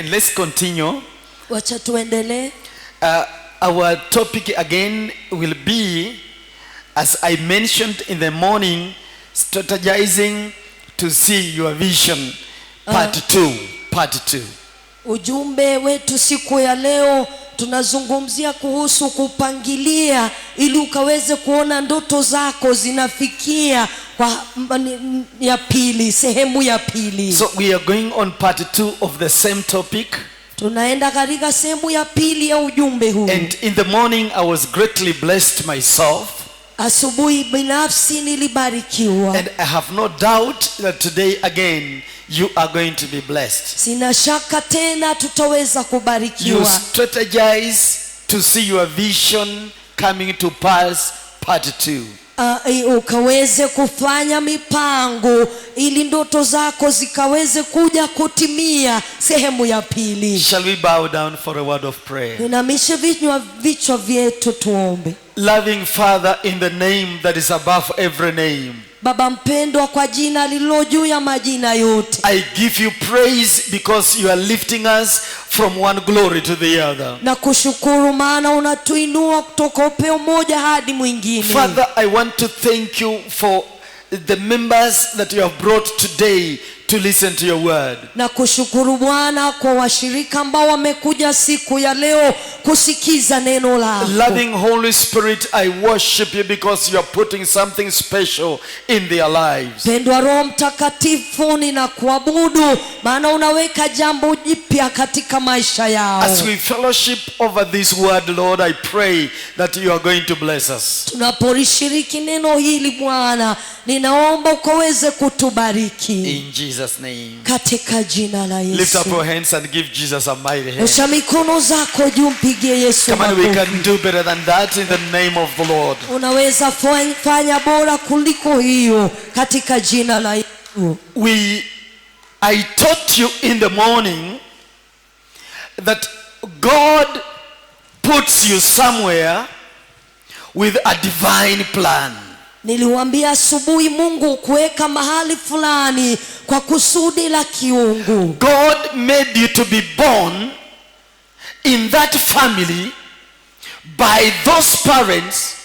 Amen. Let's continue. Wacha tuendelee. Our topic again will be, as I mentioned in the morning, strategizing to see your vision, part 2. Ujumbe wetu siku ya leo tunazungumzia kuhusu kupangilia ili ukaweze kuona ndoto zako zinafikia kwa ya pili, sehemu ya pili. So we are going on part 2 of the same topic. Tunaenda katika sehemu ya pili ya ujumbe huu. And in the morning I was greatly blessed myself. Asubuhi binafsi nilibarikiwa. And I have no doubt that today again you are going to be blessed. Sina shaka tena tutaweza kubarikiwa. You strategize to see your vision coming to pass, part 2. Ukaweze kufanya mipango ili ndoto zako zikaweze kuja kutimia, sehemu ya pili. Shall we bow down for a word of prayer? Inamishe vichwa vyetu tuombe. Loving Father, in the name that is above every name, Baba mpendwa, kwa jina lililo juu ya majina yote, I give you praise because you are lifting us from one glory to the other. na kushukuru maana unatuinua kutoka upeo moja hadi mwingine. Father, I want to thank you for the members that you have brought today to listen to your word. Na kushukuru Bwana kwa washirika ambao wamekuja siku ya leo kusikiza neno lako. Loving Holy Spirit, I worship you because you are putting something special in their lives. Pendwa Roho Mtakatifu, ninakuabudu maana unaweka jambo jipya katika maisha yao. As we fellowship over this word, Lord, I pray that you are going to bless us. Tunaporishiriki neno hili Bwana, ninaomba ukaweze kutubariki. In Jesus' name. Katika jina la Yesu. Lift up your hands and give Jesus a mighty hand. Osha mikono zako juu, mpigie Yesu Come on, we makofi. can do better than that in the name of the Lord. Unaweza fanya bora kuliko hiyo katika jina la Yesu. I taught you in the morning that God puts you somewhere with a divine plan. Niliwaambia asubuhi Mungu kuweka mahali fulani kwa kusudi la kiungu. God made you to be born in that family by those parents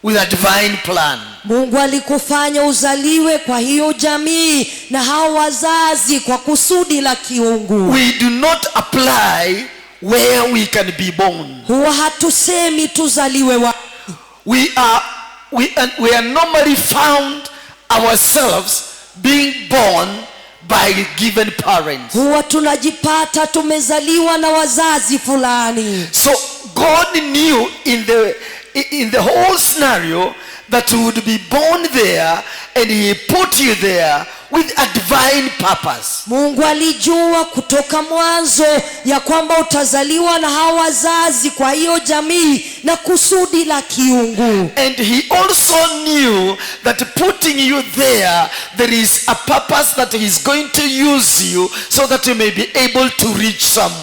with a divine plan. Mungu alikufanya uzaliwe kwa hiyo jamii na hao wazazi kwa kusudi la kiungu. We do not apply where we can be born. Huwa hatusemi tuzaliwe wapi. We are normally found ourselves being born by given parents. Huwa tunajipata tumezaliwa na wazazi fulani. So God knew in the whole scenario that you would be born there, and he put you there with a divine purpose. Mungu alijua kutoka mwanzo ya kwamba utazaliwa na hawa wazazi kwa hiyo jamii na kusudi la kiungu. And he also knew that putting you there is a purpose that he is going to use you so that you may be able to reach some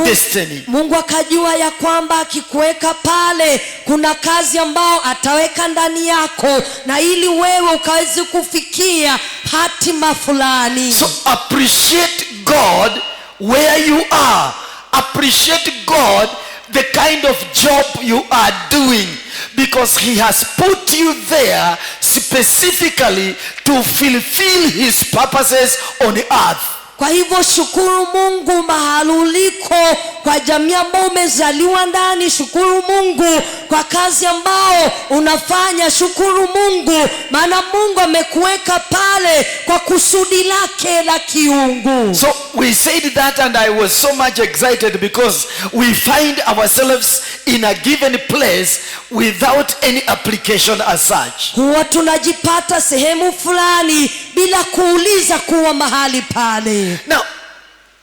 destiny. Mungu akajua ya kwamba akikuweka pale kuna kazi ambao ataweka ndani yako, na ili wewe ukaweze kufikia hatima fulani. So appreciate God where you are. Appreciate God the kind of job you are doing, because he has put you there specifically to fulfill his purposes on the earth. Kwa hivyo shukuru Mungu mahali uliko, kwa jamii ambao umezaliwa ndani. Shukuru Mungu kwa kazi ambao unafanya. Shukuru Mungu maana Mungu amekuweka pale kwa kusudi lake la kiungu. So we said that, and I was so much excited because we find ourselves in a given place without any application as such. Huwa tunajipata sehemu fulani bila kuuliza kuwa mahali pale. Now,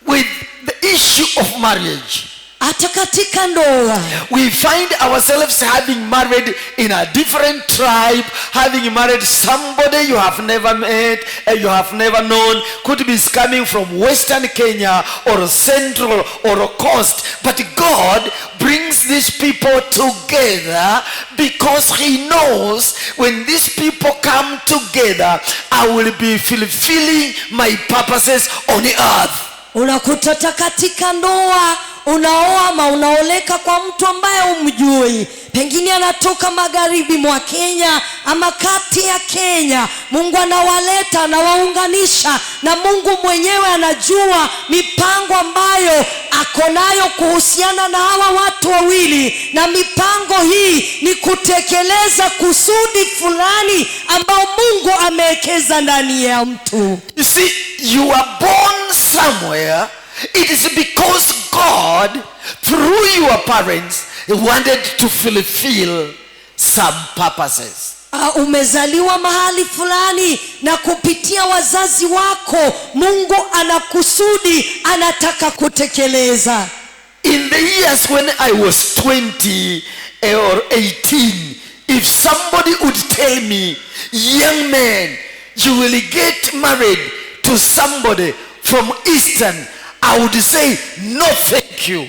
with the issue of marriage, hata katika ndoa, we find ourselves having married in a different tribe, having married somebody you have never met, you have never known, could be coming from Western Kenya or Central or Coast, but God brings these people together because he knows when these people come together, I will be fulfilling my purposes on the earth. Unakuta katika ndoa unaoa ama unaoleka kwa mtu ambaye umjui, pengine anatoka magharibi mwa Kenya ama kati ya Kenya. Mungu anawaleta, anawaunganisha, na Mungu mwenyewe anajua mipango ambayo ako nayo kuhusiana na hawa watu wawili, na mipango hii ni kutekeleza kusudi fulani ambao Mungu amewekeza ndani ya mtu. You see, you are born somewhere. It is because God, through your parents, wanted to fulfill some purposes. Umezaliwa mahali fulani, na kupitia wazazi wako Mungu anakusudi, anataka kutekeleza. In the years when I was 20 or 18, if somebody would tell me, young man, you will get married to somebody from Eastern, I would say, no thank you.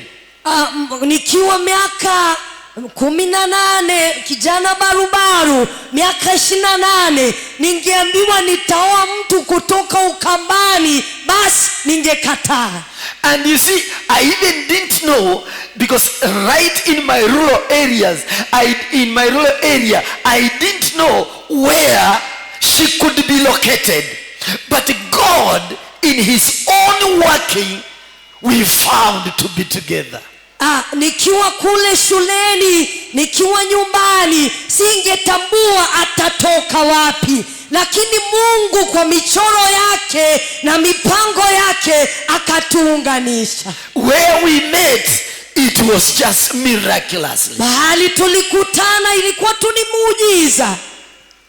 Nikiwa miaka 18, kijana barubaru, miaka 28, ningeambiwa nitaoa mtu kutoka Ukambani, basi ningekataa. And you see, I even didn't know, because right in my rural area, I didn't know where she could be located. But God, in his own working, we found to be together. Nikiwa kule shuleni, nikiwa nyumbani, singetambua atatoka wapi, lakini Mungu kwa michoro yake na mipango yake akatuunganisha. Where we met, it was just miraculously. Mahali tulikutana ilikuwa tu ni muujiza.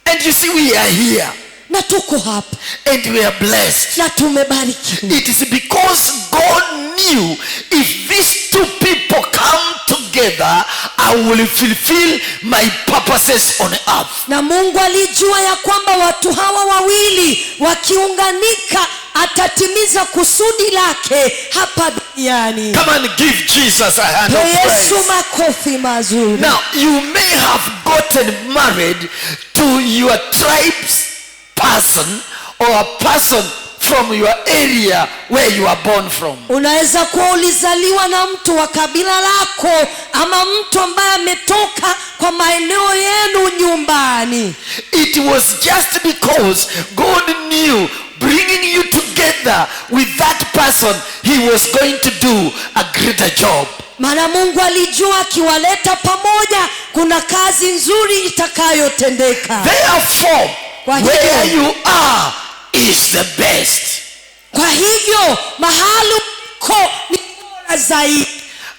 And you see, we are here. Na tuko hapa. And we are blessed. Na tumebarikiwa. It is because God knew if these two people come together, I will fulfill my purposes on earth. Na Mungu alijua ya kwamba watu hawa wawili wakiunganika atatimiza kusudi lake hapa duniani. Come and give Jesus a hand of praise. Yesu makofi mazuri. Now, you may have gotten married to your tribe's person or a person from your area where you are born from. Unaweza kuwa ulizaliwa na mtu wa kabila lako ama mtu ambaye ametoka kwa maeneo yenu nyumbani. It was just because God knew bringing you together with that person, he was going to do a greater job. Maana Mungu alijua akiwaleta pamoja kuna kazi nzuri itakayotendeka. Therefore, where you are is the best. Kwa hivyo mahali uko ni bora zaidi.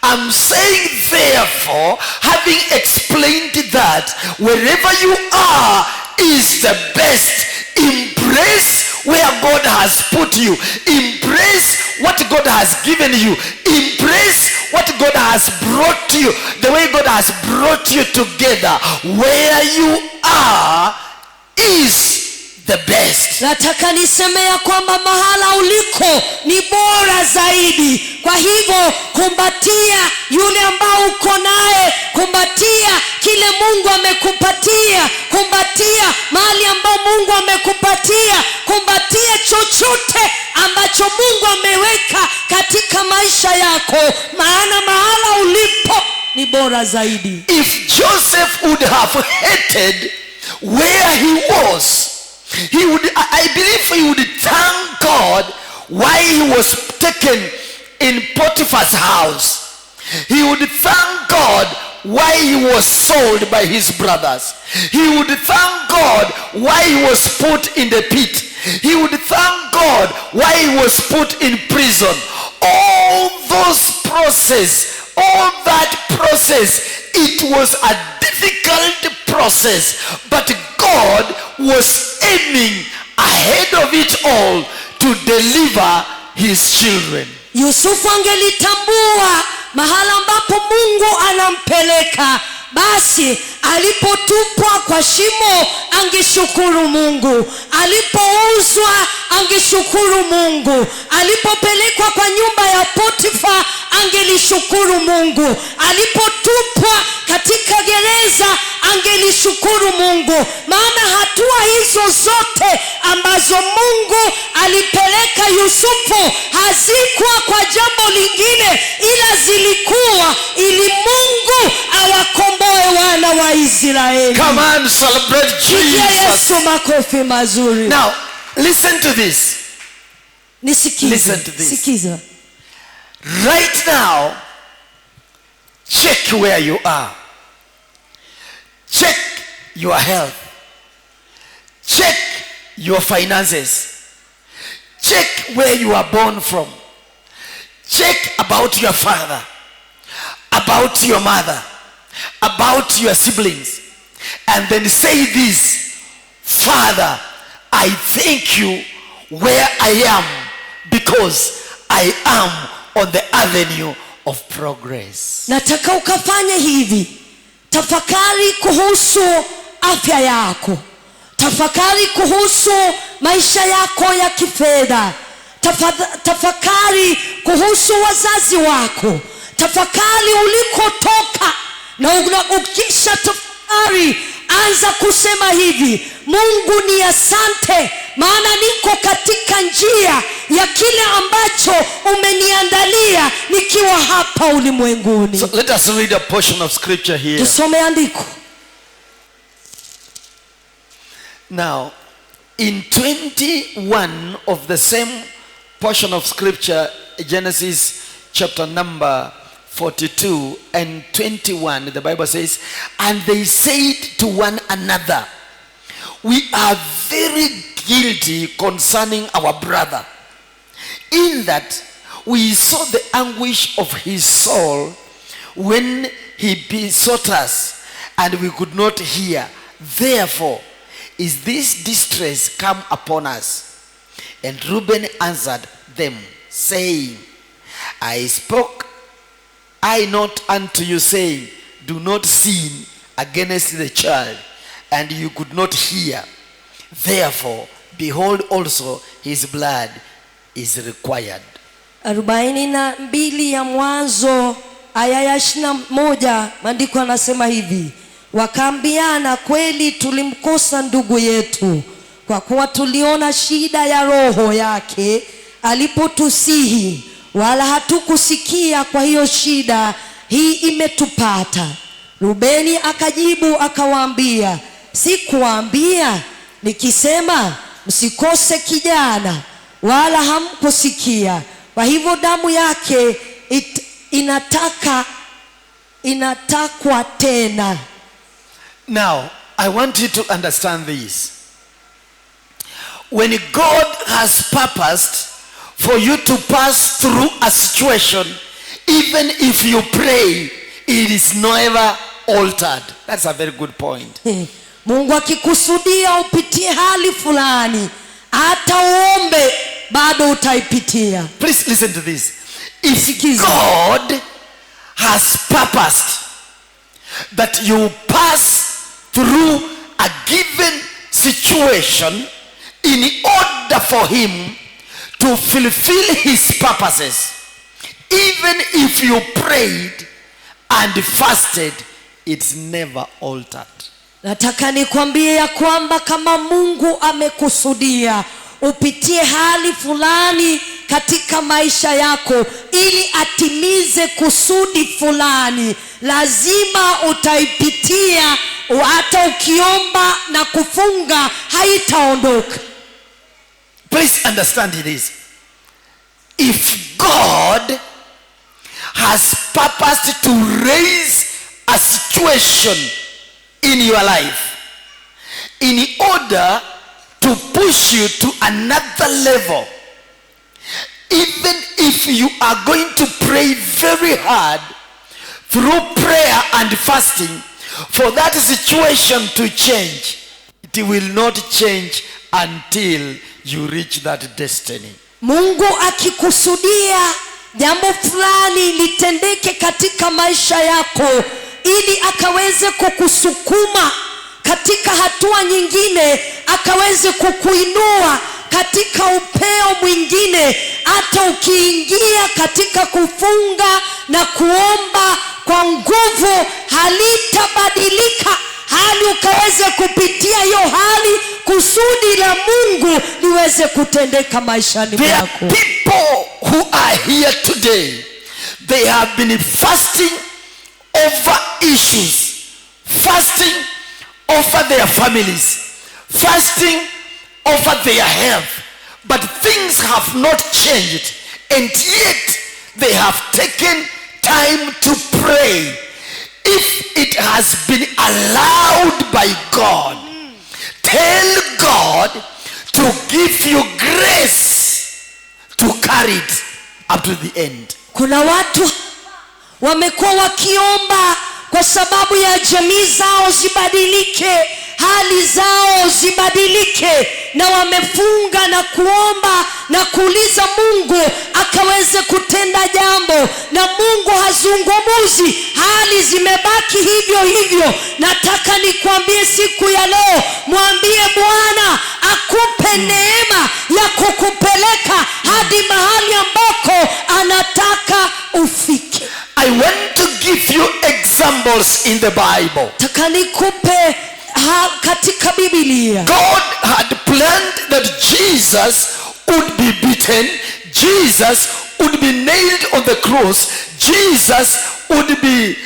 I'm saying therefore, having explained that, wherever you are is the best. Embrace where God has put you. Embrace what God has given you. Embrace what God has brought you. The way God has brought you together. Where you are is the best. Nataka niseme ya kwamba mahala uliko ni bora zaidi. Kwa hivyo kumbatia yule ambao uko naye, kumbatia kile Mungu amekupatia, kumbatia mahali ambao Mungu amekupatia, kumbatia chochote ambacho Mungu ameweka katika maisha yako, maana mahala ulipo ni bora zaidi. If Joseph would have hated where he was, he would, I believe he would thank God why he was taken in Potiphar's house. He would thank God why he was sold by his brothers. He would thank God why he was put in the pit. He would thank God why he was put in prison. All those process, all that process, it was a difficult process, but God was aiming ahead of it all to deliver his children. Yusufu angelitambua mahala ambapo Mungu anampeleka, basi alipotupwa kwa shimo angeshukuru Mungu, alipouzwa angeshukuru Mungu, alipopelekwa kwa nyumba ya Potifa angelishukuru Mungu, alipotupwa katika gereza angelishukuru Mungu. Maana hatua hizo zote ambazo Mungu alipeleka Yusufu hazikuwa kwa jambo lingine ila Israeli. Come on, celebrate Pigia Jesus. Yesu makofi mazuri. Now, listen to this. Nisikize. Listen to this. Sikiza. Right now, check where you are. Check your health. Check your finances. Check where you are born from. Check about your father, about your mother, about your siblings. And then say this: Father, I thank you where I am, because I am on the avenue of progress. Nataka ukafanye hivi. Tafakari kuhusu afya yako. Tafakari kuhusu maisha yako ya kifedha. Tafakari kuhusu wazazi wako. Tafakari ulikotoka. Na ukisha tafakari, anza kusema hivi: Mungu ni asante, maana niko katika njia ya kile ambacho umeniandalia nikiwa hapa ulimwenguni. So let us read a portion of scripture here. Tusome andiko. Now, in 21 of the same portion of scripture, Genesis chapter number 42 and 21, the Bible says, and they said to one another, we are very guilty concerning our brother, in that we saw the anguish of his soul when he besought us, and we could not hear. Therefore is this distress come upon us. And Reuben answered them, saying, I spoke I not unto you, saying, do not sin against the child, and you could not hear. Therefore, behold, also his blood is required. 42 ya Mwanzo aya ya 21, maandiko yanasema hivi: wakaambiana, kweli tulimkosa ndugu yetu, kwa kuwa tuliona shida ya roho yake alipotusihi, wala hatukusikia, kwa hiyo shida hii imetupata. Rubeni akajibu akawaambia, sikuwaambia nikisema msikose kijana, wala hamkusikia? Kwa hivyo damu yake inatakwa tena. Now, I want you to understand this. When God has purposed for you to pass through a situation, even if you pray, it is never altered. That's a very good point. Mungu akikusudia upitie hali fulani, hata uombe bado utaipitia. Please listen to this. If God has purposed that you pass through a given situation in order for him to fulfill his purposes, even if you prayed and fasted, it's never altered. Nataka nikwambie ya kwamba kama Mungu amekusudia upitie hali fulani katika maisha yako ili atimize kusudi fulani, lazima utaipitia. Hata ukiomba na kufunga haitaondoka. Please understand this. If God has purposed to raise a situation in your life in order to push you to another level, even if you are going to pray very hard through prayer and fasting for that situation to change, it will not change until you reach that destiny. Mungu akikusudia jambo fulani litendeke katika maisha yako ili akaweze kukusukuma katika hatua nyingine, akaweze kukuinua katika upeo mwingine, hata ukiingia katika kufunga na kuomba kwa nguvu halitabadilika, hali ukaweze kupitia hiyo hali, kusudi la Mungu liweze kutendeka maishani mwako. There are people who are here today, they have been fasting over issues, fasting offer their families, fasting, offer their health, but things have not changed, and yet they have taken time to pray. If it has been allowed by God, tell God to give you grace to carry it up to the end. Kuna watu wamekuwa wakiomba kwa sababu ya jamii zao zibadilike, hali zao zibadilike, na wamefunga na kuomba na kuuliza Mungu akaweze kutenda jambo, na Mungu hazungumuzi, hali zimebaki hivyo hivyo. Nataka nikwambie siku ya leo, mwambie Bwana akupe neema ya kukupeleka hadi mahali ambako anataka ufike. I want to give you examples in the Bible. Nataka nikupe katika Biblia. God had planned that Jesus would be beaten, Jesus would be nailed on the cross, Jesus would be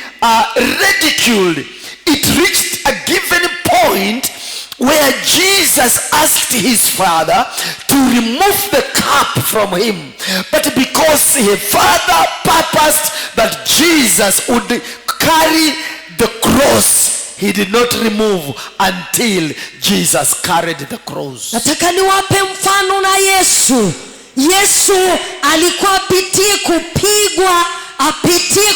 ridiculed. It reached a given point where Jesus asked his father to remove the cup from him, but because his father purposed that Jesus would carry the cross, he did not remove until Jesus carried the cross. Nataka niwape mfano na Yesu. Yesu alikuwa apitie kupigwa, apitie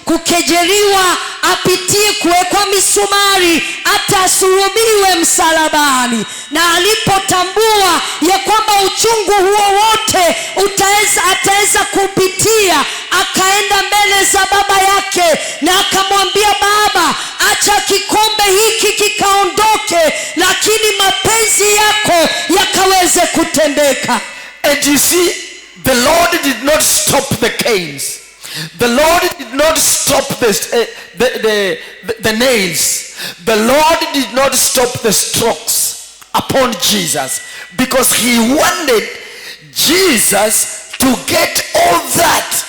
kukejeliwa, apitie kuwekwa misumari, hata asulubiwe msalabani. Na alipotambua ya kwamba uchungu huo wote ataweza kupitia, akaenda mbele za baba yake na akamwambia, Baba, acha kikombe hiki kikaondoke, lakini mapenzi yako yakaweze kutendeka. And you see, the Lord did not stop the canes. The Lord did not stop the nails. The Lord did not stop the strokes upon Jesus, because he wanted Jesus to get all that.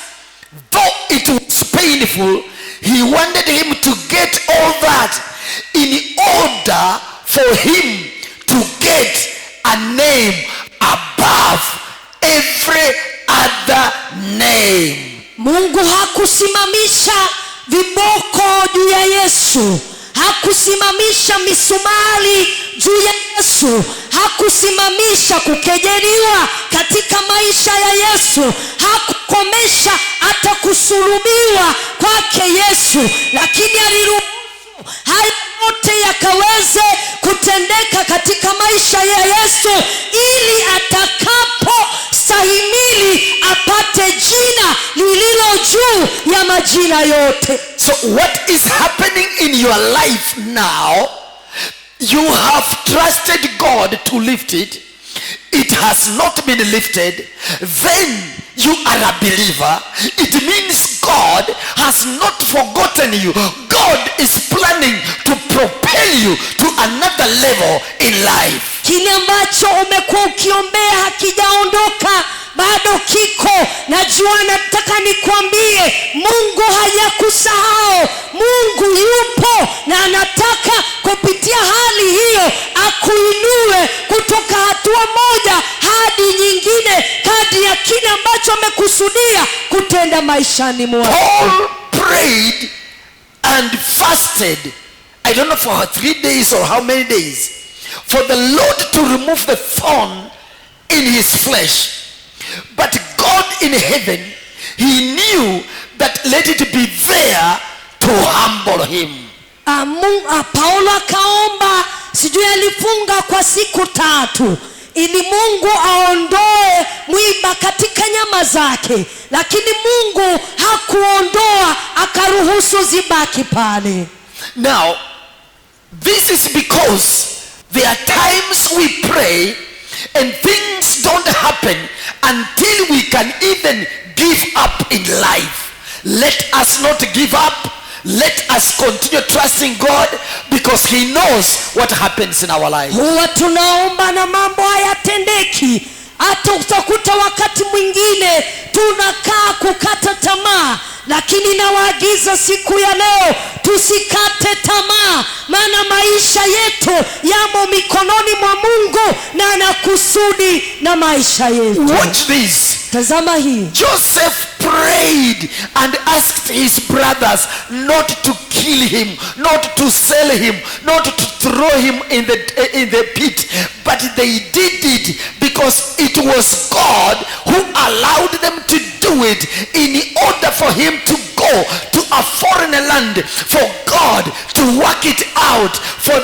Though it was painful, he wanted him to get all that in order for him to get a name above every other name. Mungu hakusimamisha viboko juu ya Yesu, hakusimamisha misumari juu ya Yesu, hakusimamisha kukejeliwa katika maisha ya Yesu, hakukomesha hata kusulubiwa kwake Yesu, lakini aliruhusu haya yote yakaweze kutendeka katika maisha ya Yesu, ili atakapo stahimili apate jina lililo juu ya majina yote. So what is happening in your life now? You have trusted God to lift it. It has not been lifted. Then you are a believer. It means God has not forgotten you. God is planning to propel you to another level in life. Kile ambacho umekuwa ukiombea hakijaondoka, bado kiko. Najua, nataka nikwambie, Mungu hajakusahau. Mungu yupo na anataka kupitia hali hiyo akuinue kutoka hatua moja hadi nyingine, kadri ya kile ambacho amekusudia kutenda maishani mwako. Paul prayed and fasted, I don't know for 3 days or how many days, for the Lord to remove the thorn in his flesh. But God in heaven, he knew that let it be there to humble him. Paulo akaomba, sijui alifunga kwa siku 3 ili Mungu aondoe mwiba katika nyama zake, lakini Mungu hakuondoa, akaruhusu zibaki pale. Now, this is because there are times we pray and things don't happen until we can even give up in life. Let us not give up. Let us continue trusting God, because he knows what happens in our life. Huwa tunaomba na mambo hayatendeki. Hata utakuta wakati mwingine tunakaa kukata tamaa, lakini nawaagiza siku ya leo tusikate tamaa, maana maisha yetu yamo mikononi mwa Mungu na ana kusudi na maisha yetu. Watch this. Tazama hii. Joseph prayed and asked his brothers not to kill him, not to sell him, not to throw him in the pit, but they did it because it was God who allowed them to do it in order for him to go to a foreign land, for God to work it out for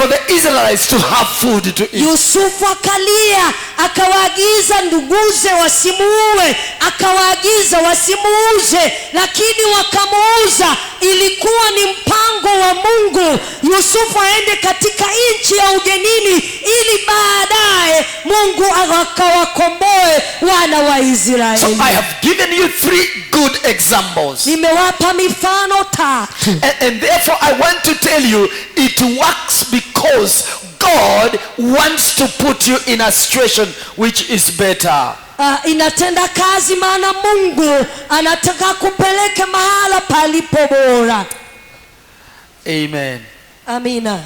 the Israelites to have food to eat. Yusufu akalia, akawaagiza nduguze wasimuue, akawaagiza wasimuuze, lakini wakamuuza. Ilikuwa ni mpango wa Mungu Yusufu aende katika nchi ya ugenini, ili baadaye Mungu akawakomboe wana wa Israeli. So I have given you 3 good examples. Nimewapa mifano 3. And therefore I want to tell you, it works because God wants to put you in a situation which is better. Inatenda kazi maana Mungu anataka kupeleke mahala palipo bora. Amen. Amina.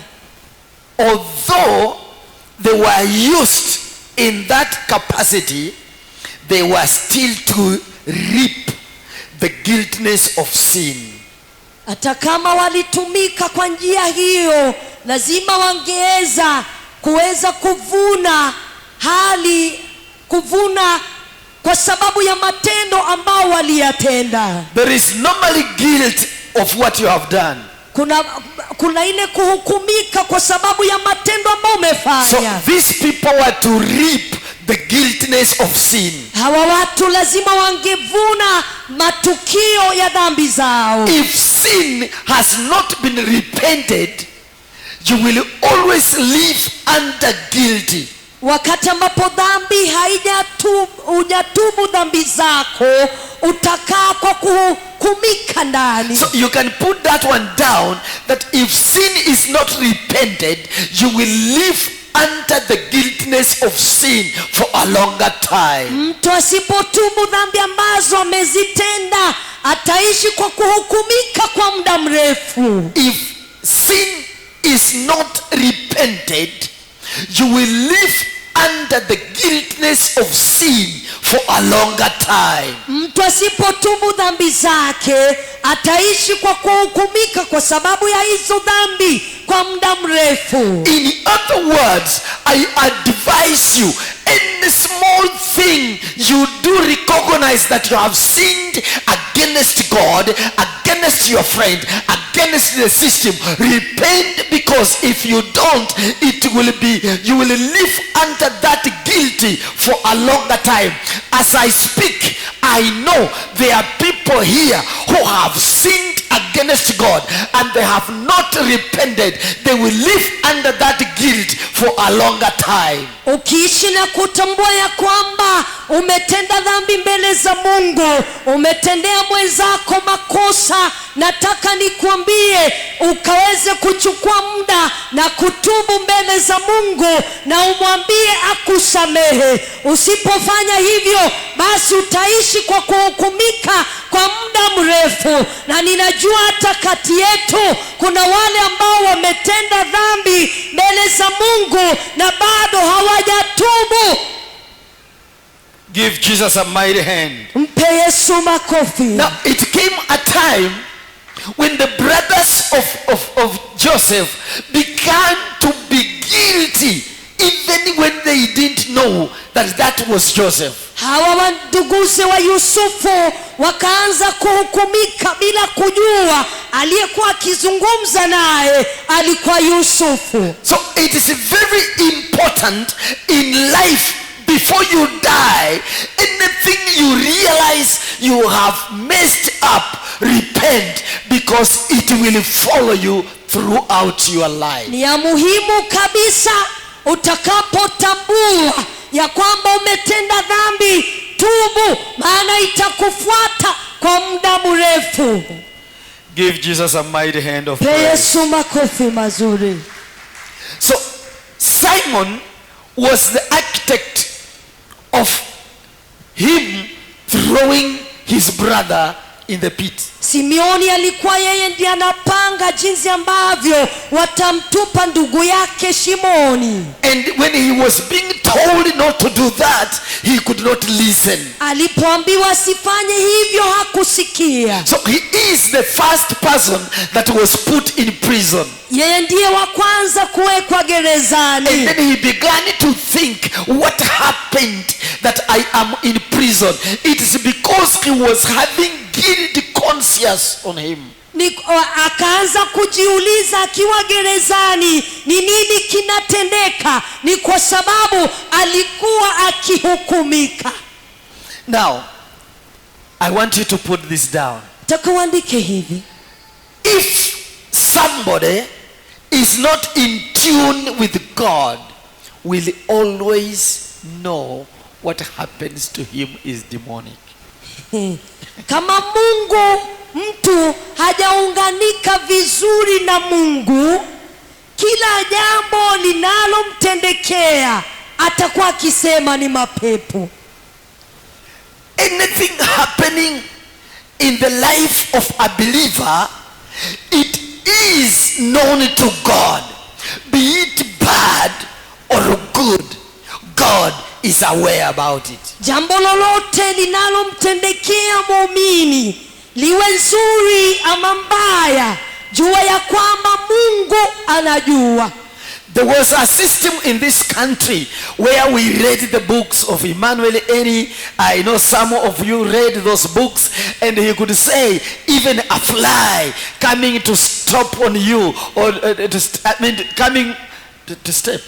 Although they were used in that capacity, they were still to reap the guiltiness of sin. Hata kama walitumika kwa njia hiyo, lazima wangeweza kuweza kuvuna kwa sababu ya matendo ambao waliyatenda. There is normally guilt of what you have done. Kuna ile kuhukumika kwa sababu ya matendo ambayo umefanya. So these people were to reap the guiltiness of sin. Hawa watu lazima wangevuna matukio ya dhambi zao. If sin has not been repented, you will always live under guilty. Wakati ambapo dhambi hujatubu dhambi zako, utakaa kwa kuhukumika ndani. So you can put that one down, that if sin is not repented, you will live under the guiltiness of sin for a longer time. Mtu asipotubu dhambi ambazo amezitenda, ataishi kwa kuhukumika kwa muda mrefu. If sin is not repented, you will live under the guiltiness of sin for a longer time. Mtu asipotubu dhambi zake, ataishi kwa kuhukumika kwa sababu ya hizo dhambi kwa muda mrefu. In other words, I advise you, any small thing you do recognize that you have sinned against God, against your friend, against the system, repent, because if you don't, you will live under that guilty for a longer time. As I speak, I know there are people here who have sinned against God and they have not repented. They will live under that guilt for a longer time. Ukiishi na kutambua ya kwamba umetenda dhambi mbele za Mungu, umetendea mwenzako makosa, nataka nikuambie ukaweze kuchukua muda na kutubu mbele za Mungu na umwambie akusamehe. Usipofanya hivyo, basi utaishi kwa kuhukumika kwa muda mrefu. Na ninajua hata kati yetu kuna wale ambao wametenda dhambi mbele za Mungu na bado hawajatubu. Give Jesus a mighty hand. Mpe Yesu makofi. Now it came a time when the brothers of Joseph began to be guilty, even when they didn't know that was Joseph. Hawa nduguze wa Yusufu wakaanza kuhukumika bila kujua aliyekuwa akizungumza naye alikuwa Yusufu. So it is very important in life, before you die, anything you realize you have messed up, repent, because it will follow you throughout your life. Ni ya muhimu kabisa utakapotambua ya kwamba umetenda dhambi, tubu, maana itakufuata kwa muda mrefu. Give Jesus a mighty hand of praise. Yesu makofi mazuri. So Simon was the architect of him throwing his brother in the pit. Simeoni alikuwa yeye ndiye anapanga jinsi ambavyo watamtupa ndugu yake Shimoni. And when he was being told not to do that, he could not listen. Alipoambiwa asifanye hivyo hakusikia. So he is the first person that was put in prison. Yeye ndiye wa kwanza kuwekwa gerezani. And then he began to think, what happened that I am in prison? It is because he was having guilty conscience on him. Akaanza kujiuliza akiwa gerezani, ni nini kinatendeka? Ni kwa sababu alikuwa akihukumika. Now, I want you to put this down. Nataka uandike hivi. If somebody is not in tune with God, will always know what happens to him is demonic. Kama mtu hajaunganika vizuri na Mungu, kila jambo linalomtendekea atakuwa akisema ni mapepo. Anything happening in the life of a believer, it is known to God. Be it bad or good, God is aware about it. Jambo lolote linalomtendekea muumini, liwe nzuri ama mbaya, jua ya kwamba Mungu anajua. There was a system in this country where we read the books of Emmanuel Eni. I know some of you read those books, and he could say even a fly coming to stop on you, or coming to step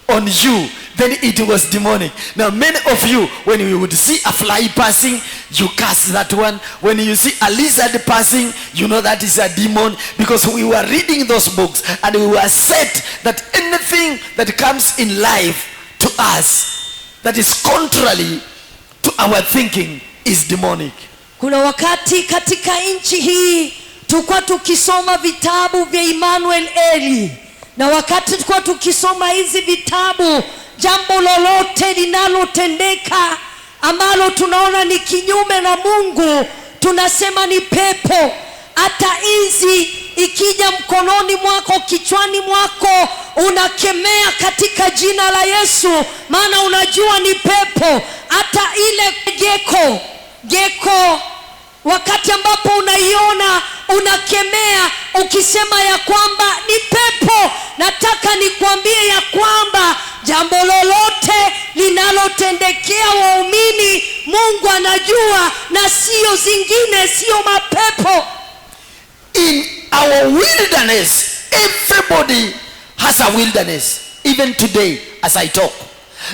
on you, then it was demonic. Now many of you, when you would see a fly passing, you cast that one. When you see a lizard passing, you know that is a demon, because we were reading those books and we were set that anything that comes in life to us that is contrary to our thinking is demonic. Kuna wakati katika nchi hii tulikuwa tukisoma vitabu vya Emmanuel Eni, na wakati tulikuwa tukisoma hizi vitabu, jambo lolote linalotendeka ambalo tunaona ni kinyume na Mungu, tunasema ni pepo. Hata inzi ikija mkononi mwako, kichwani mwako, unakemea katika jina la Yesu, maana unajua ni pepo. Hata ile geko wakati ambapo unaiona, unakemea ukisema ya kwamba ni pepo. Nataka nikwambie ya kwamba jambo lolote linalotendekea waumini, Mungu anajua, na sio zingine, sio mapepo. In our wilderness, everybody has a wilderness. Even today, as I talk,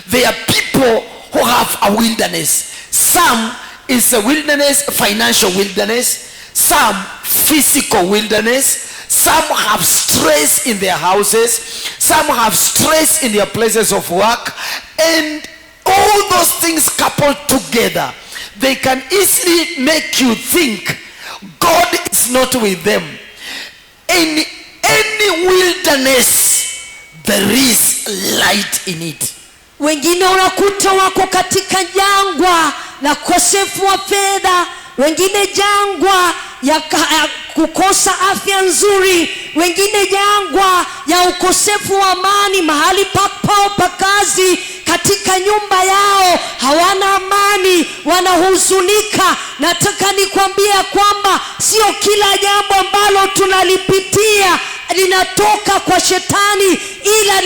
there are people who have a wilderness. Some is a wilderness, financial wilderness. Some physical wilderness. Some have stress in their houses. Some have stress in their places of work. And all those things coupled together, they can easily make you think God is not with them. In any wilderness, there is light in it. Wengine unakuta wako katika jangwa la ukosefu wa fedha, wengine jangwa ya kukosa afya nzuri, wengine jangwa ya ukosefu wa amani mahali pao pa kazi, katika nyumba yao hawana amani, wanahuzunika. Nataka nikwambie kwamba sio kila jambo ambalo tunalipitia linatoka kwa shetani, ila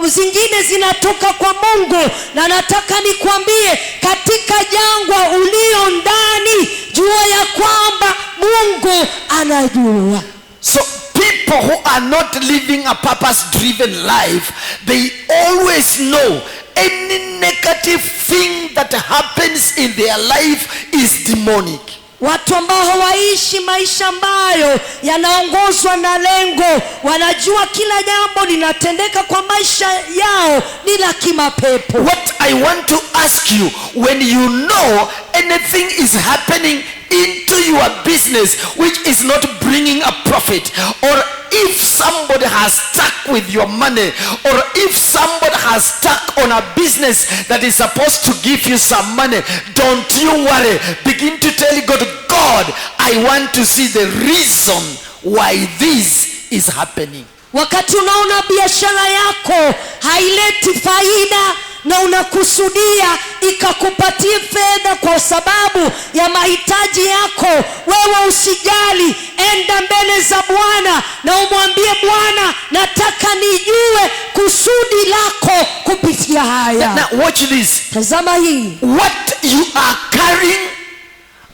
zingine zinatoka kwa Mungu. Na nataka nikwambie, katika jangwa ulio ndani, jua ya kwamba Mungu anajua. So people who are not living a purpose-driven life, they always know any negative thing that happens in their life is demonic. Watu ambao hawaishi maisha ambayo yanaongozwa na lengo, wanajua kila jambo linatendeka kwa maisha yao ni la kimapepo. What I want to ask you, when you know anything is happening into your business which is not bringing a profit, or if somebody has stuck with your money, or if somebody has stuck on a business that is supposed to give you some money, don't you worry. Begin to tell God, God, I want to see the reason why this is happening. Wakati unaona biashara yako haileti faida na unakusudia ikakupatie fedha kwa sababu ya mahitaji yako, wewe usijali, enda mbele za Bwana na umwambie Bwana, nataka nijue kusudi lako kupitia haya. Now watch this. Tazama hii. What you are carrying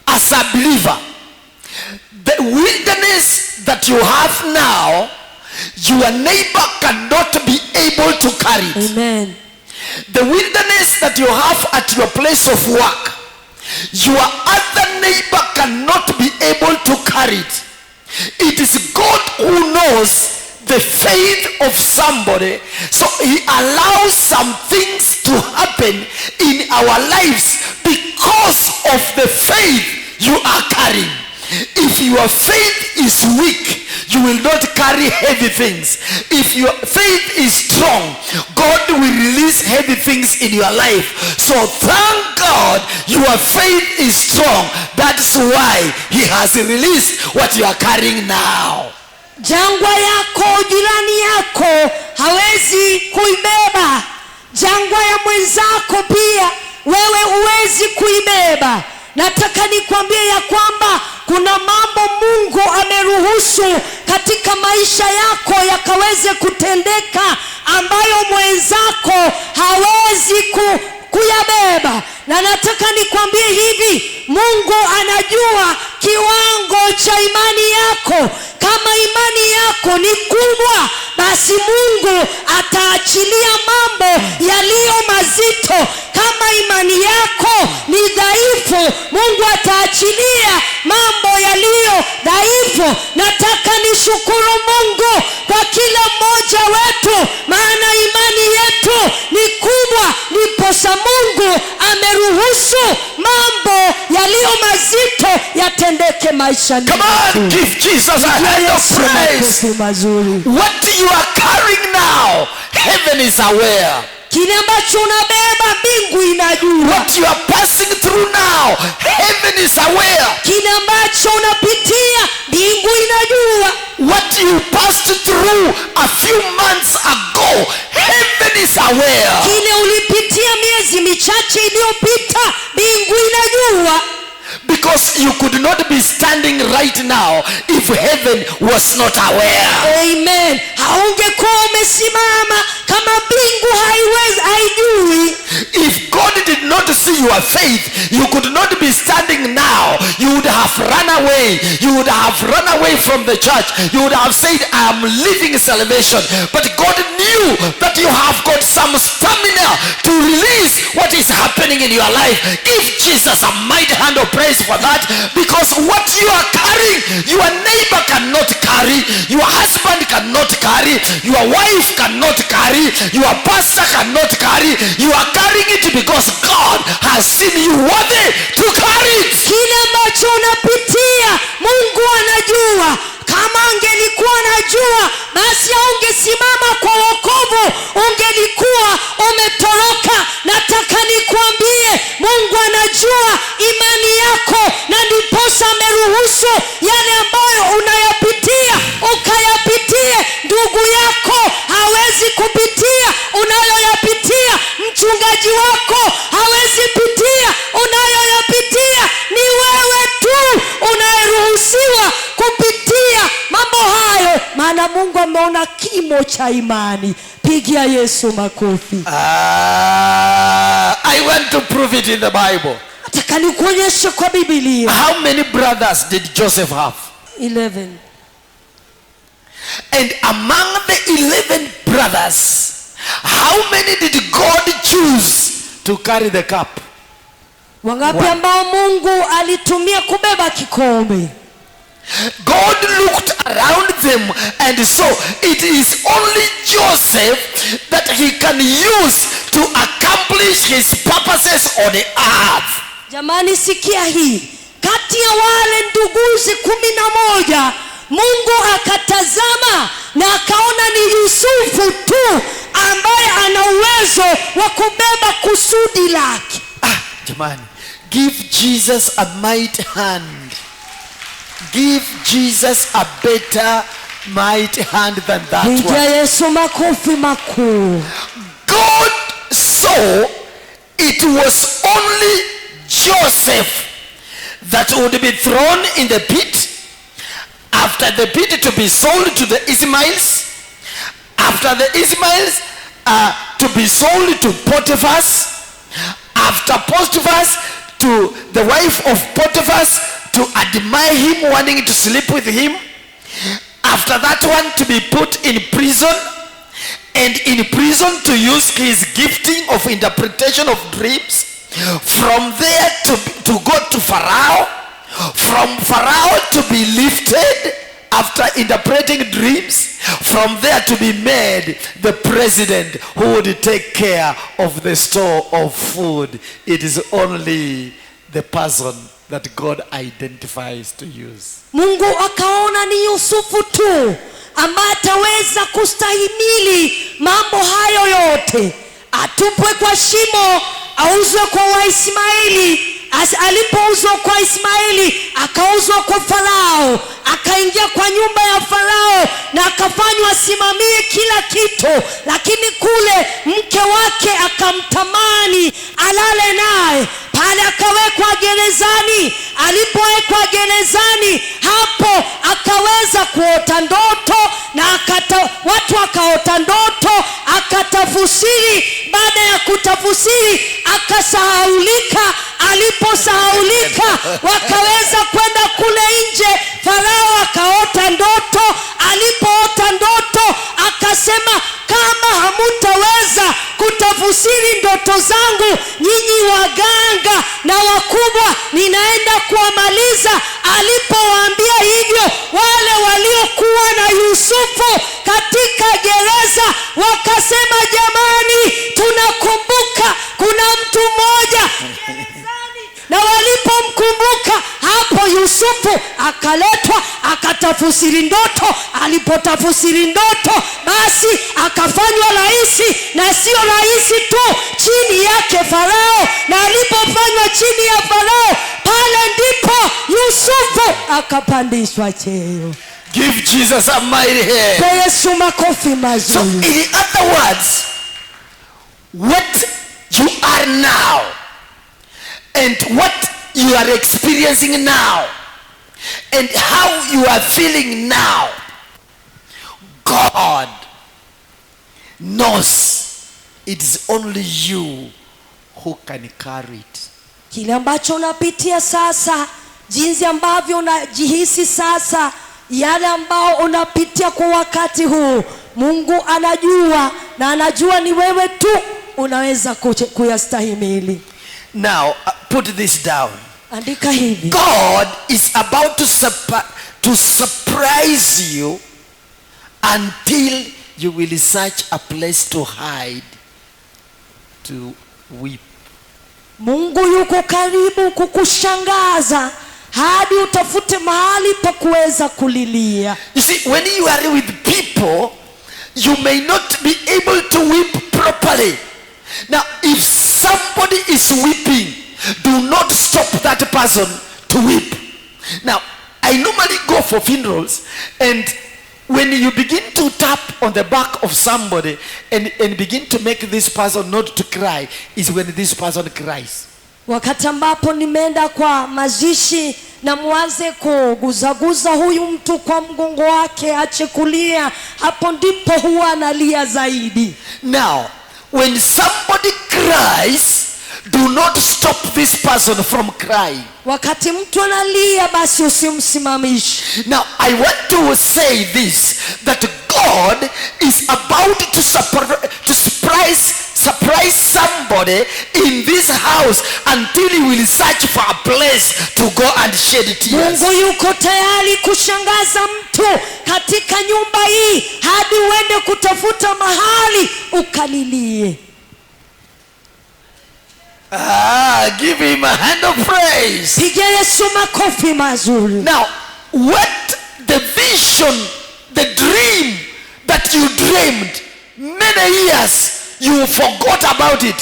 as a believer, the wilderness that you have now, your neighbor cannot be able to carry it. Amen. The wilderness that you have at your place of work, your other neighbor cannot be able to carry it. It is God who knows the faith of somebody, so he allows some things to happen in our lives because of the faith you are carrying. If your faith is weak, you will not carry heavy things. If your faith is strong, God will release heavy things in your life. So thank God your faith is strong. That's why he has released what you are carrying now. Jangwa yako jirani yako hawezi kuibeba. Jangwa ya mwenzako pia wewe huwezi kuibeba. Nataka nikwambie ya kwamba kuna mambo Mungu ameruhusu katika maisha yako yakaweze kutendeka ambayo mwenzako hawezi kuyabeba. Na nataka nikwambie hivi, Mungu anajua kiwango cha imani yako. Kama imani yako ni kubwa, basi Mungu ataachilia mambo yaliyo mazito. Kama imani yako ni dhaifu, Mungu ataachilia mambo yaliyo dhaifu. Nataka nishukuru Mungu kwa kila mmoja wetu, maana imani yetu ni kubwa, ndiposa Mungu ameruhusu mambo yaliyo mazito yatendeke maishani. Come on, give Jesus a hand of praise. What you are carrying now, heaven is aware. Kile ambacho unabeba mbingu inajua. What you are passing through now, heaven is aware. Kile ambacho unapitia mbingu inajua. What you passed through a few months ago, heaven is aware. Kile ulipitia miezi michache iliyopita, mbingu inajua. Because you could not be standing right now if heaven was not aware. Amen. Haungekuwa umesimama kama mbingu haijui. If God did not see your faith, you could not be standing now. You would have run away. You would have run away from the church. You would have said, I am leaving salvation. But God knew that you have got some stamina to release what is happening in your life. Give Jesus a mighty hand of praise for that, because what you are carrying, your neighbor cannot carry, your husband cannot carry, your wife cannot carry, your pastor cannot carry. You are carrying it because God has seen you worthy to carry it. Kile ambacho unapitia Mungu anajua. Kama angelikuwa anajua, basi ungesimama kwa wokovu, ungelikuwa umetoroka. Nataka nikwambie, Mungu anajua imani yako, na ndiposa ameruhusu yale ambayo unayapitia ukayapitie. Ndugu yako hawezi kupitia unayoyapitia. Mchungaji wako hawezi pitia unayoyapitia. Ni wewe tu unayeruhusiwa kupitia mambo hayo, maana Mungu ameona kimo cha imani. Pigia Yesu makofi. I want to prove it in the Bible. Nataka nikuonyeshe kwa Biblia. How many brothers did Joseph have? 11. And among the 11 brothers, how many did God choose to carry the cup? Wangapi ambao Mungu alitumia kubeba kikombe? God looked around them and saw it is only Joseph that he can use to accomplish his purposes on the earth. Jamani, sikia hii. Kati ya wale nduguzi 11, Mungu akatazama na akaona ni Yusufu tu ambaye ana uwezo wa kubeba kusudi lake. Jamani, give Jesus a mighty hand Give Jesus a better mighty hand than that Pigia one. Yesu makofi makuu. God saw it was only Joseph that would be thrown in the pit, after the pit to be sold to the Ishmaels, after the Ishmaels to be sold to Potiphar's, after Potiphar's to the wife of Potiphar's to admire him, wanting to sleep with him, after that one to be put in prison, and in prison to use his gifting of interpretation of dreams, from there to go to Pharaoh, from Pharaoh to be lifted after interpreting dreams, from there to be made the president who would take care of the store of food. It is only the person that God identifies to use. Mungu akaona ni Yusufu tu ambaye ataweza kustahimili mambo hayo yote, atupwe kwa shimo, auzwe kwa Waismaili. Alipouzwa kwa Ismaili, akauzwa kwa Farao, akaingia kwa nyumba ya Farao na akafanywa asimamie kila kitu, lakini kule mke wake akamtamani alale naye. Pale akawekwa gerezani. Alipowekwa gerezani, hapo akaweza kuota ndoto na watu wakaota ndoto, akatafsiri. Baada ya kutafsiri akasahaulika. Aliposahaulika wakaweza kwenda kule nje. Farao akaota ndoto. Alipoota ndoto akasema, kama hamutaweza kutafsiri ndoto zangu, nyinyi waganga na wakubwa, ninaenda kuwamaliza. Alipowaambia hivyo, wale waliokuwa na Yusufu katika gereza wakasema, jamani, tunakumbuka kuna mtu mmoja gerezani. Na walipomkumbuka, hapo Yusufu akaletwa akatafsiri ndoto. Alipotafsiri ndoto, basi akafanywa rais, na sio rais tu, chini yake Farao. Na alipofanywa chini ya Farao, pale ndipo Yusufu akapandishwa cheo. Give Jesus a mighty hand. Kwa Yesu makofi So mazuri. in other words, what you are now and what you are experiencing now and how you are feeling now, God knows it is only you who can carry it. Kile ambacho unapitia sasa, jinsi ambavyo unajihisi sasa, yale ambao unapitia kwa wakati huu, Mungu anajua, na anajua ni wewe tu unaweza kuyastahimili. Now, put this down. Andika hivi. God is about to surprise you until you will search a place to hide, to weep. Mungu yuko karibu kukushangaza hadi utafute mahali pa kuweza kulilia. You see, when you are with people, you may not be able to weep properly. Now, if somebody is weeping, do not stop that person to weep. Now, I normally go for funerals, and when you begin to tap on the back of somebody and begin to make this person not to cry, is when this person cries. Wakati ambapo nimeenda kwa mazishi na mwanze kuguzaguza huyu mtu kwa mgongo wake ache kulia, hapo ndipo huwa analia zaidi. Now, when somebody cries, do not stop this person from crying. Wakati mtu analia, basi usimsimamishe. Now, I want to say this, that God is about to surprise somebody in this house until he will search for a place to go and shed tears. Mungu yuko tayari kushangaza mtu katika nyumba hii hadi uende kutafuta mahali ukalilie. Give him a hand of praise. Pigia Yesu makofi mazuri. Now, what the vision, the dream that you dreamed many years, you forgot about it.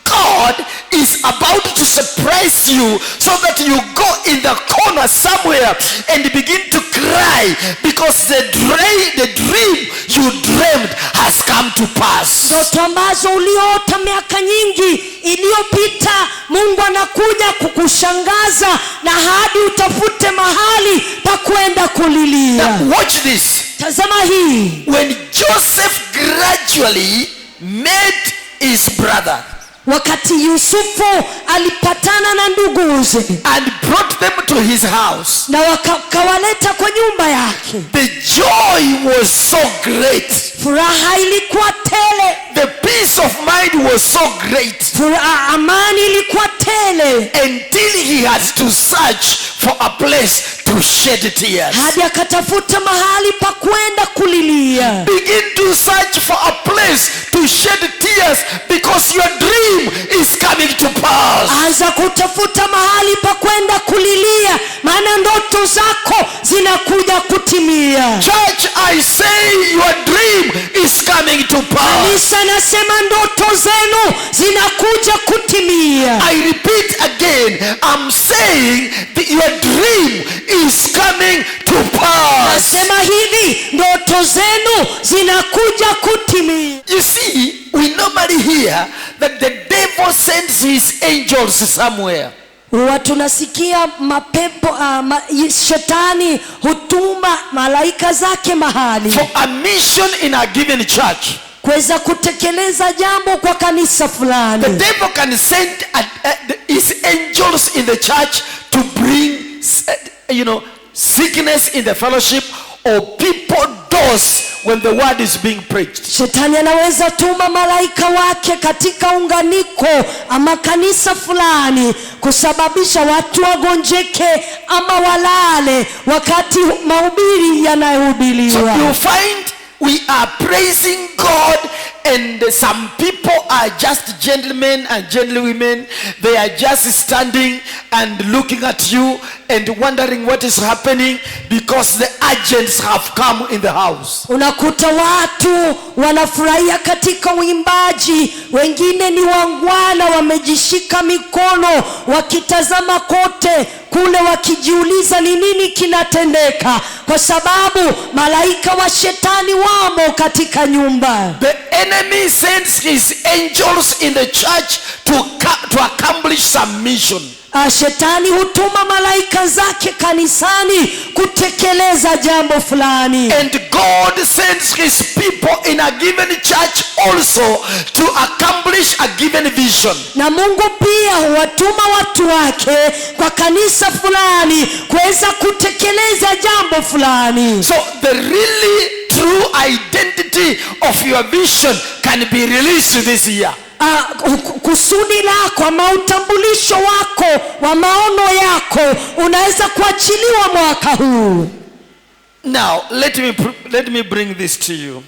God is about to surprise you so that you go in the corner somewhere and begin to cry because the dream you dreamed has come to pass. Ndoto ambazo uliota miaka nyingi iliyopita, Mungu anakuja kukushangaza na hadi utafute mahali pa kwenda kulilia. Now watch this. Tazama hii. When Joseph gradually met his brother, wakati Yusufu alipatana na nduguze and brought them to his house, na wakawaleta kwa nyumba yake, the joy was so great. Furaha ilikuwa tele. The peace of mind was so great. Amani ilikuwa tele. Until he had to search for a place to shed tears. Hadi akatafuta mahali pa kwenda kulilia. Begin to search for a place to shed tears because your dream is coming to pass. Anza kutafuta mahali pa kwenda kulilia, maana ndoto zako zinakuja kutimia. Church, I say your dream is coming to pass. Kanisa, nasema ndoto zenu zinakuja kutimia. I repeat again, I'm saying that your dream is coming to pass. Nasema hivi, ndoto zenu zinakuja kutimia. You see, we normally hear that the devil sends his angels somewhere. Tunasikia mapepo shetani hutuma malaika zake mahali for a mission in a given church. Kuweza kutekeleza jambo kwa kanisa fulani. The devil can send his angels in the church to bring sickness in the fellowship or people doors when the word is being preached. Shetani anaweza tuma malaika wake katika unganiko ama kanisa fulani kusababisha watu wagonjeke ama walale wakati mahubiri yanahubiriwa. So you find we are praising God and some people are just gentlemen and gentlewomen. They are just standing and looking at you and wondering what is happening because the agents have come in the house. Unakuta watu wanafurahia katika uimbaji, wengine ni wangwana wamejishika mikono wakitazama kote kule wakijiuliza ni nini kinatendeka, kwa sababu malaika wa shetani wamo katika nyumba. The enemy sends his angels in the church to accomplish some mission. Shetani hutuma malaika zake kanisani kutekeleza jambo fulani. And God sends his people in a given church also to accomplish a given vision. Na Mungu pia huwatuma watu wake kwa kanisa fulani kuweza kutekeleza jambo fulani. So the really true identity of your vision can be released this year. Kusudi lako ama utambulisho wako wa maono yako unaweza kuachiliwa mwaka huu. Now let me bring this to you.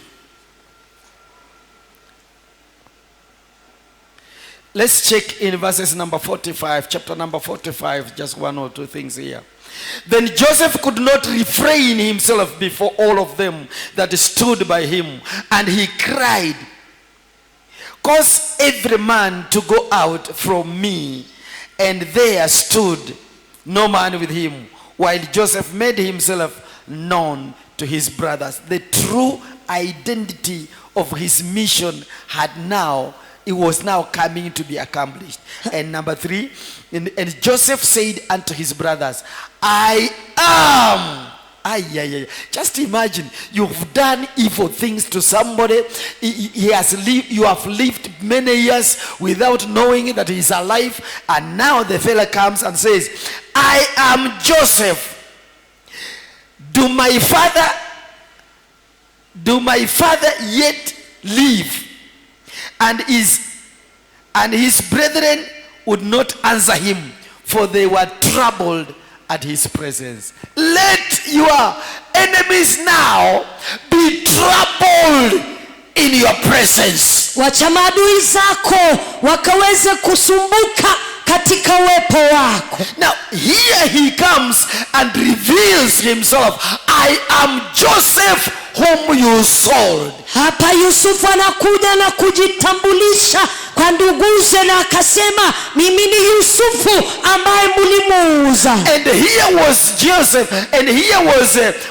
Let's check in verses number 45, chapter number 45, just one or two things here. Then Joseph could not refrain himself before all of them that stood by him, and he cried, "Cause every man to go out from me." And there stood no man with him, while Joseph made himself known to his brothers. The true identity of his mission it was now coming to be accomplished. And number 3, and Joseph said unto his brothers, I am. Just imagine, you've done evil things to somebody. You have lived many years without knowing that he's alive, and now the fella comes and says, I am Joseph. Do my father yet live? And his brethren would not answer him, for they were troubled at his presence. Let your enemies now be troubled in your presence. Wacha maadui zako wakaweze kusumbuka katika uwepo wako. Now here he comes and reveals himself I am Joseph whom you sold. Hapa Yusufu anakuja na kujitambulisha kwa nduguze na akasema mimi ni Yusufu ambaye mlimuuza. And here was Joseph, and here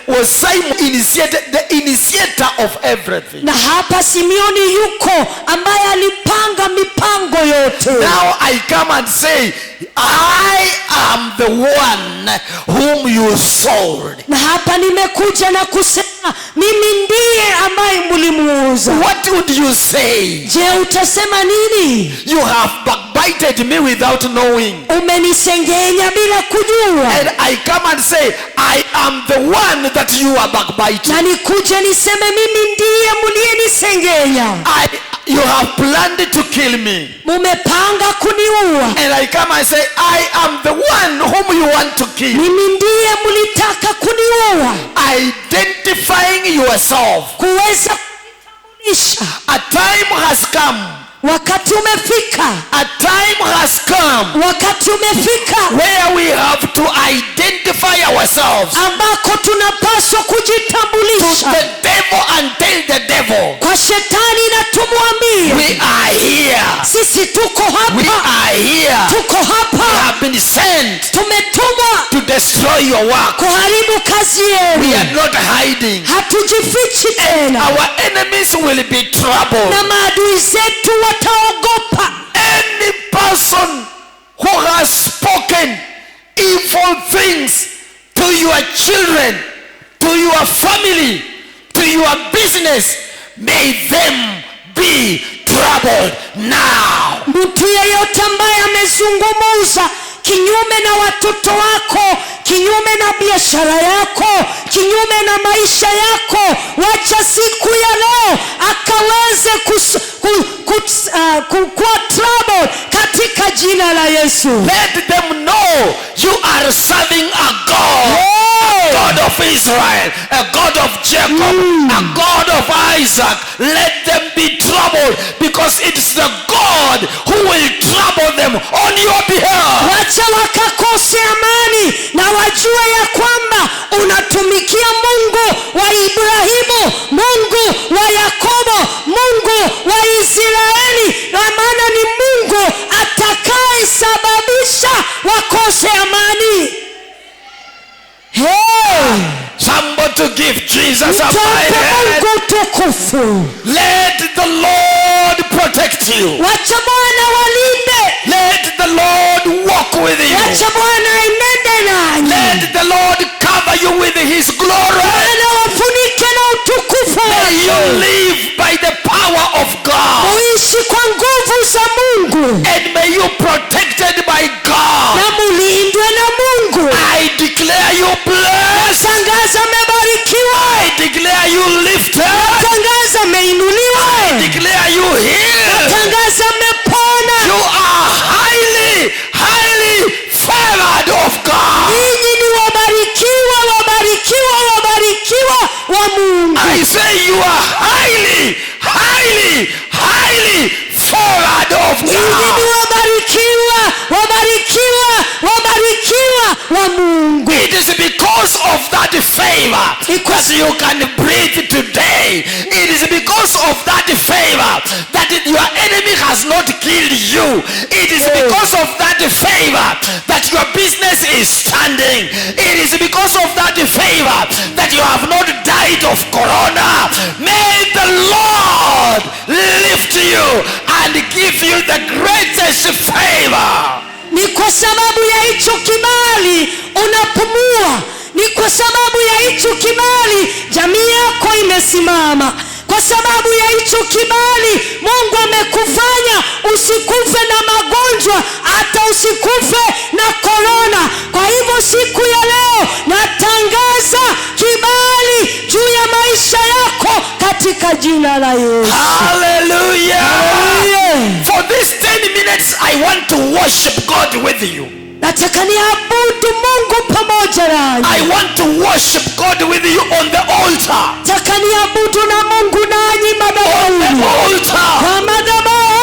was Simon, the initiator of everything. Na hapa Simeoni yuko ambaye alipanga mipango yote. Now I come and say, I am the one whom you sold. Na hapa nimekuja na kusema mimi ndiye ambaye mlimuuza. What would you say? Je, utasema nini? You have backbited me without knowing. Umenisengenya bila kujua. And I come and say, I am the one that you are backbiting. Na nikuje niseme mimi ndiye mliyenisengenya. You have planned to kill me. Mumepanga kuniua. And I come and say, I am the one whom you want to kill. Mimi ndiye mlitaka kuniua. Identifying yourself. Kuweza kujitambulisha. A time has come. Wakati umefika. A time has come. Wakati umefika. Where we have to identify ourselves. Ambako tunapaswa kujitambulisha. To the devil and tell the devil. Kwa shetani na tumwambie. We are here. Sisi tuko hapa. We are here. Tuko hapa. We have been sent. Tumetumwa. To destroy your work. Kuharibu kazi yenu. We are not hiding. Hatujifichi tena. Our enemies will be troubled. Na maadui zetu wataogopa. Any person who has spoken evil things to your children, to your family, to your business, may them be troubled now. Mtu yeyote ambaye amezungumza kinyume na watoto wako, kinyume na biashara yako, kinyume na maisha yako, wacha siku ya leo akaweze kuwa trouble katika jina la Yesu. Let them know you are serving a God. A God of Israel, a God of Jacob, a God of Isaac. Let them be troubled, because it's the God who will trouble them on your behalf. Wacha wakakose amani na wajue ya kwamba unatumikia Mungu wa Ibrahimu, Mungu wa Yakobo, Mungu wa Israeli, na maana ni Mungu atakaye sababisha wakose amani. Hey! Somebody to give Jesus a Mungu mighty. tukufu. Let the Lord protect you. Wacha Bwana walinde. Let the Lord walk with you. Wacha Bwana enende nanyi. Let the Lord cover you with his glory. Bwana wafunike na utukufu. May you live by the power of God. Muishi kwa nguvu za Mungu. And may you protected by God. Na mulindwe na Mungu. I declare you blessed. Tangaza mebarikiwa. I declare you lifted. Tangaza meinuliwa. I declare you healed. Tangaza mepona. You are highly, highly favored of God. Ninyi ni wabarikiwa, wabarikiwa, wabarikiwa wa Mungu. I say you are highly, highly, highly favored of Ninyi ni God. wabarikiwa, wabarikiwa, wabarikiwa wa Mungu. It is because of that favor that you can breathe today. It is because of that favor that your enemy has not killed you. It is because of that favor that your business is standing. It is because of that favor that you have not died of corona. May the Lord lift you and give you the greatest favor. Ni kwa sababu ya hicho kibali unapumua. Ni kwa sababu ya hicho kibali jamii yako imesimama. Kwa sababu ya hicho kibali Mungu amekufanya usikufe na magonjwa, hata usikufe na corona. Kwa hivyo siku ya leo natangaza kibali juu ya maisha yako katika jina la Yesu. Hallelujah. Hallelujah. For these 10 minutes I want to worship God with you. Nataka niabudu Mungu pamoja nanyi. I want to worship God with you on the altar. Nataka niabudu na Mungu nanyi On the madhabahuni. altar. Kwa madhabahu.